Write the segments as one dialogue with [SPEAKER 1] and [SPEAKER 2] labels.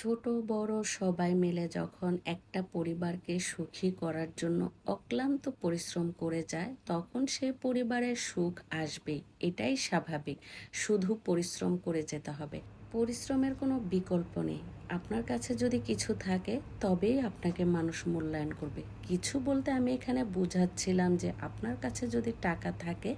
[SPEAKER 1] ছোট বড় সবাই মিলে যখন একটা পরিবারকে সুখী করার জন্য অক্লান্ত পরিশ্রম করে যায় তখন সে পরিবারের সুখ আসবেই, এটাই স্বাভাবিক। শুধু পরিশ্রম করে যেতে হবে, পরিশ্রমের কোনো বিকল্প নেই। আপনার কাছে যদি কিছু থাকে তবেই আপনাকে মানুষ মূল্যায়ন করবে। কিছু বলতে আমি এখানে বুঝাচ্ছিলাম যে আপনার কাছে যদি টাকা থাকে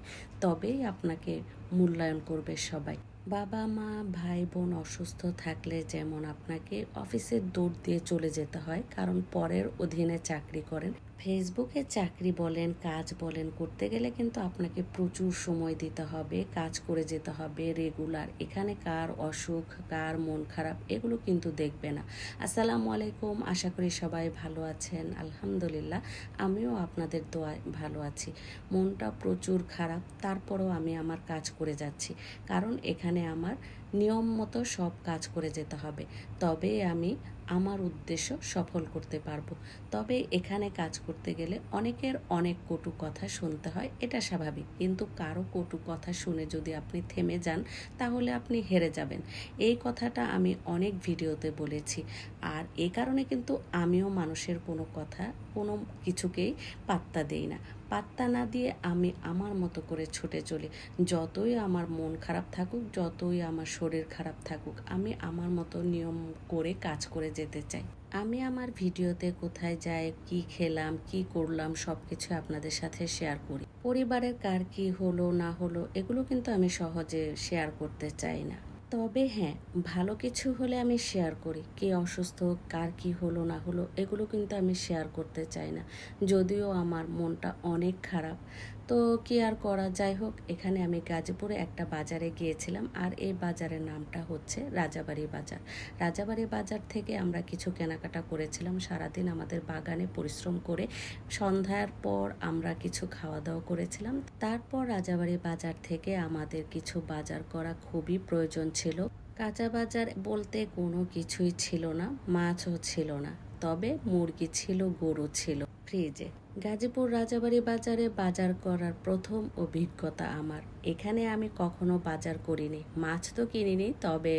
[SPEAKER 1] তবেই আপনাকে মূল্যায়ন করবে সবাই। বাবা মা ভাই বোন অসুস্থ থাকলে যেমন আপনাকে অফিসে দৌড় দিয়ে চলে যেতে হয়, কারণ পরের অধীনে চাকরি করেন। ফেসবুকে চাকরি বলেন কাজ বলেন করতে গেলে কিন্তু আপনাকে প্রচুর সময় দিতে হবে, কাজ করে যেতে হবে রেগুলার। এখানে কার অসুখ কার মন খারাপ এগুলো কিন্তু দেখবে না। আসসালামু আলাইকুম, আশা করি সবাই ভালো আছেন। আলহামদুলিল্লাহ, আমিও আপনাদের দোয়ায় ভালো আছি। মনটা প্রচুর খারাপ, তারপরও আমি আমার কাজ করে যাচ্ছি, কারণ এখানে আমার নিয়ম মতো সব কাজ করে যেতে হবে। তবে আমি আমার উদ্দেশ্য সফল করতে পারবো। তবে এখানে কাজ করতে গেলে অনেকের অনেক কটু কথা শুনতে হয়, এটা স্বাভাবিক। কিন্তু কারো কটু কথা শুনে যদি আপনি থেমে যান তাহলে আপনি হেরে যাবেন। এই কথাটা আমি অনেক ভিডিওতে বলেছি। আর এই কারণে কিন্তু আমিও মানুষের কোনো কথা কোনো কিছুকেই পাত্তা দেই না। পাত্তা না দিয়ে আমি আমার মতো করে ছুটে চলি। যতই আমার মন খারাপ থাকুক, যতই আমার শরীর খারাপ থাকুক, আমি আমার মতো নিয়ম করে কাজ করে যেতে চাই। আমি আমার ভিডিওতে কোথায় যাই, কি খেলাম, কি করলাম সব কিছু আপনাদের সাথে শেয়ার করি। পরিবারের কার কি হলো না হলো এগুলো কিন্তু আমি সহজে শেয়ার করতে চাই না। তবে হ্যাঁ, ভালো কিছু হলে আমি শেয়ার করি। কে অসুস্থ কার কি হলো না হলো এগুলো কিন্তু আমি শেয়ার করতে চাই না, যদিও আমার মনটা অনেক খারাপ। তো কি আর করা, যাই হোক, এখানে আমি গাজীপুরে একটা বাজারে গিয়েছিলাম, আর এই বাজারের নামটা হচ্ছে রাজাবাড়ি বাজার। রাজাবাড়ি বাজার থেকে আমরা কিছু কেনাকাটা করেছিলাম। সারাদিন আমাদের বাগানে পরিশ্রম করে সন্ধ্যার পর আমরা কিছু খাওয়া দাওয়া করেছিলাম। তারপর রাজাবাড়ি বাজার থেকে আমাদের কিছু বাজার করা খুবই প্রয়োজন ছিল। কাঁচা বাজার বলতে কোনো কিছুই ছিল না, মাছও ছিল না, তবে মুরগি ছিল, গরু ছিল ফ্রিজে। গাজীপুর রাজাবাড়ি বাজারে বাজার করার প্রথম অভিজ্ঞতা আমার। এখানে আমি কখনো বাজার করিনি, মাছ তো কিনিনি, তবে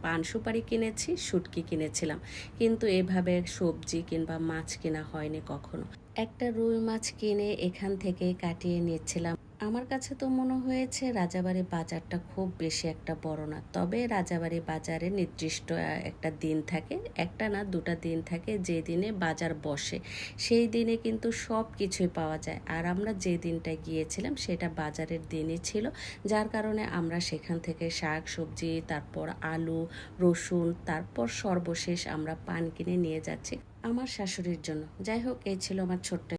[SPEAKER 1] পান সুপারি কিনেছি, শুটকি কিনেছিলাম, কিন্তু এভাবে সবজি কিংবা মাছ কেনা হয়নি কখনো। একটা রুই মাছ কিনে এখান থেকে কাটিয়ে নিচ্ছিলাম। আমার কাছে তো মনে হয়েছে রাজাবাড়ি বাজারটা খুব বেশি একটা বড় না, তবে রাজাবাড়ি বাজারে নির্দিষ্ট একটা দিন থাকে, একটা না দুটা দিন থাকে যে দিনে বাজার বসে। সেই দিনে কিন্তু সব কিছুই পাওয়া যায়, আর আমরা যে দিনটায় গিয়েছিলাম সেটা বাজারের দিনই ছিল, যার কারণে আমরা সেখান থেকে শাক সবজি, তারপর আলু রসুন, তারপর সর্বশেষ আমরা পান কিনে নিয়ে যাচ্ছি আমার শাশুড়ির জন্য। যাই হোক, এই ছিল আমার ছোট্ট